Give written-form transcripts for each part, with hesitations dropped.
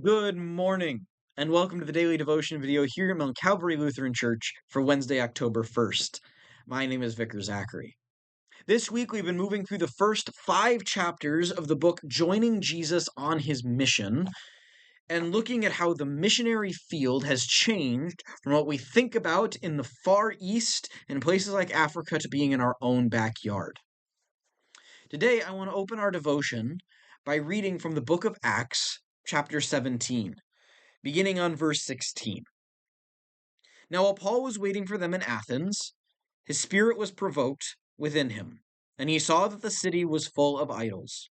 Good morning, and welcome to the daily devotion video here at Mount Calvary Lutheran Church for Wednesday, October 1st. My name is Vicar Zachary. This week we've been moving through the first 5 chapters of the book Joining Jesus on His Mission, and looking at how the missionary field has changed from what we think about in the Far East and places like Africa to being in our own backyard. Today I want to open our devotion by reading from the book of Acts, chapter 17. Beginning on verse 16. Now while Paul was waiting for them in Athens, his spirit was provoked within him, and he saw that the city was full of idols.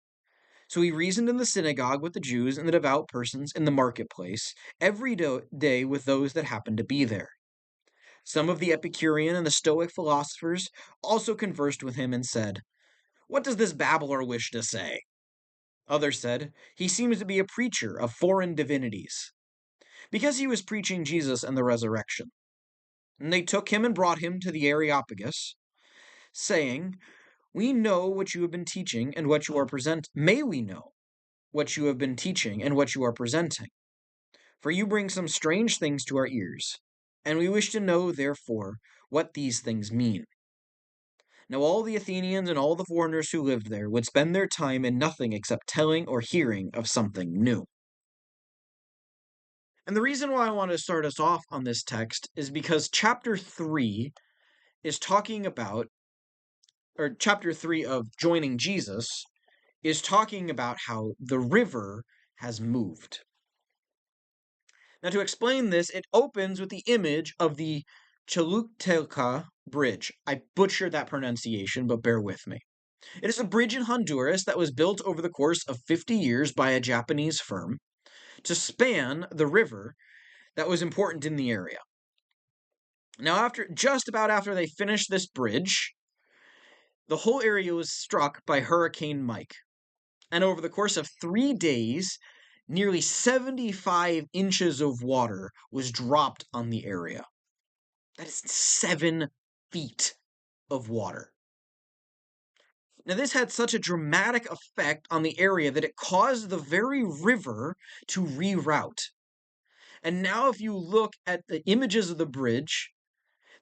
So he reasoned in the synagogue with the Jews and the devout persons in the marketplace every day with those that happened to be there. Some of the Epicurean and the Stoic philosophers also conversed with him and said, "What does this babbler wish to say?" Others said, "He seems to be a preacher of foreign divinities," because he was preaching Jesus and the resurrection. And they took him and brought him to the Areopagus, saying, "We know what you have been teaching and what you are May we know what you have been teaching and what you are presenting? For you bring some strange things to our ears, and we wish to know, therefore, what these things mean." Now all the Athenians and all the foreigners who lived there would spend their time in nothing except telling or hearing of something new. And the reason why I want to start us off on this text is because chapter 3 is talking about, or chapter 3 of Joining Jesus is talking about how the river has moved. Now, to explain this, it opens with the image of the Choluteca Bridge. I butchered that pronunciation, but bear with me. It is a bridge in Honduras that was built over the course of 50 years by a Japanese firm to span the river that was important in the area. Now, just about after they finished this bridge, the whole area was struck by Hurricane Mike. And over the course of 3 days, nearly 75 inches of water was dropped on the area. That is 7 feet of water. Now, this had such a dramatic effect on the area that it caused the very river to reroute. And now, if you look at the images of the bridge,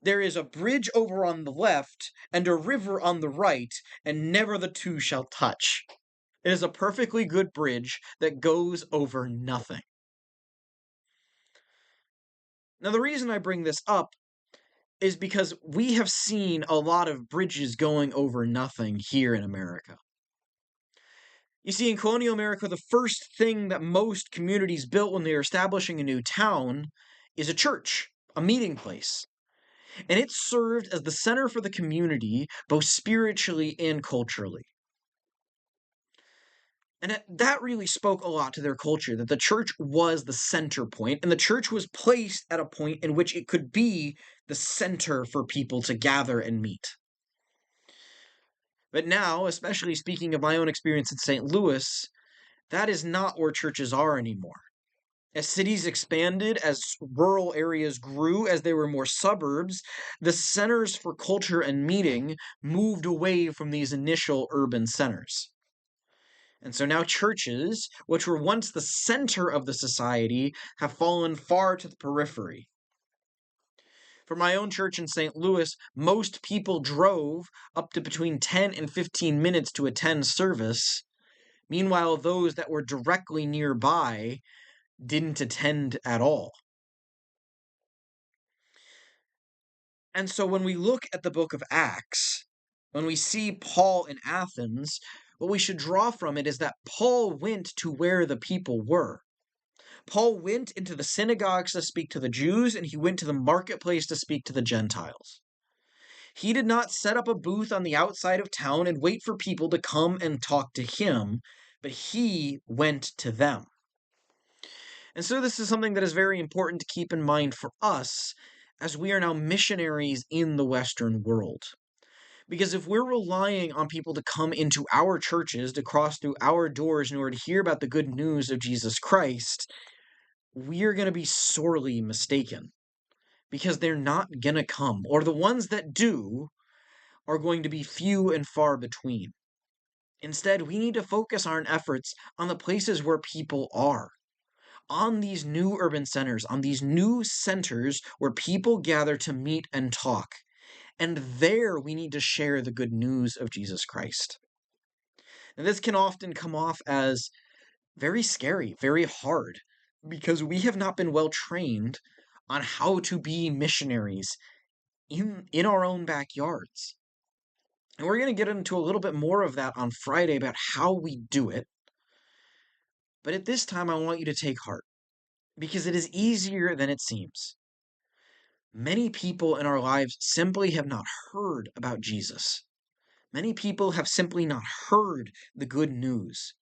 there is a bridge over on the left and a river on the right, and never the two shall touch. It is a perfectly good bridge that goes over nothing. Now, the reason I bring this up is because we have seen a lot of bridges going over nothing here in America. You see, in colonial America, the first thing that most communities built when they were establishing a new town is a church, a meeting place. And it served as the center for the community, both spiritually and culturally. And that really spoke a lot to their culture, that the church was the center point, and the church was placed at a point in which it could be the center for people to gather and meet. But now, especially speaking of my own experience in St. Louis, that is not where churches are anymore. As cities expanded, as rural areas grew, as there were more suburbs, the centers for culture and meeting moved away from these initial urban centers. And so now churches, which were once the center of the society, have fallen far to the periphery. For my own church in St. Louis, most people drove up to between 10 and 15 minutes to attend service. Meanwhile, those that were directly nearby didn't attend at all. And so when we look at the book of Acts, when we see Paul in Athens, what we should draw from it is that Paul went to where the people were. Paul went into the synagogues to speak to the Jews, and he went to the marketplace to speak to the Gentiles. He did not set up a booth on the outside of town and wait for people to come and talk to him, but he went to them. And so this is something that is very important to keep in mind for us as we are now missionaries in the Western world. Because if we're relying on people to come into our churches, to cross through our doors in order to hear about the good news of Jesus Christ, we're going to be sorely mistaken. Because they're not going to come, or the ones that do are going to be few and far between. Instead, we need to focus our efforts on the places where people are, on these new urban centers, on these new centers where people gather to meet and talk. And there we need to share the good news of Jesus Christ. And this can often come off as very scary, very hard, because we have not been well trained on how to be missionaries in our own backyards. And we're going to get into a little bit more of that on Friday about how we do it. But at this time, I want you to take heart, because it is easier than it seems. Many people in our lives simply have not heard about Jesus. Many people have simply not heard the good news.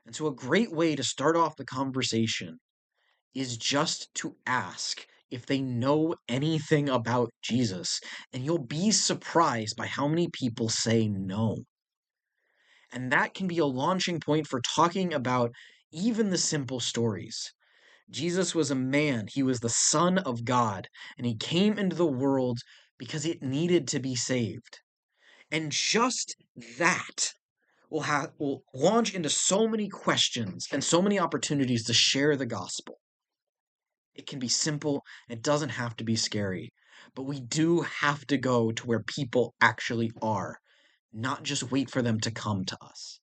And so a great way to start off the conversation is just to ask if they know anything about Jesus, and you'll be surprised by how many people say no. And that can be a launching point for talking about even the simple stories. Jesus was a man, he was the Son of God, and he came into the world because it needed to be saved. And just that will launch into so many questions and so many opportunities to share the gospel. It can be simple, it doesn't have to be scary, but we do have to go to where people actually are, not just wait for them to come to us.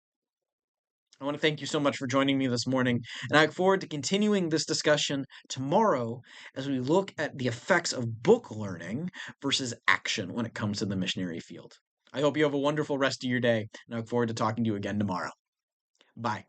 I want to thank you so much for joining me this morning, and I look forward to continuing this discussion tomorrow as we look at the effects of book learning versus action when it comes to the missionary field. I hope you have a wonderful rest of your day, and I look forward to talking to you again tomorrow. Bye.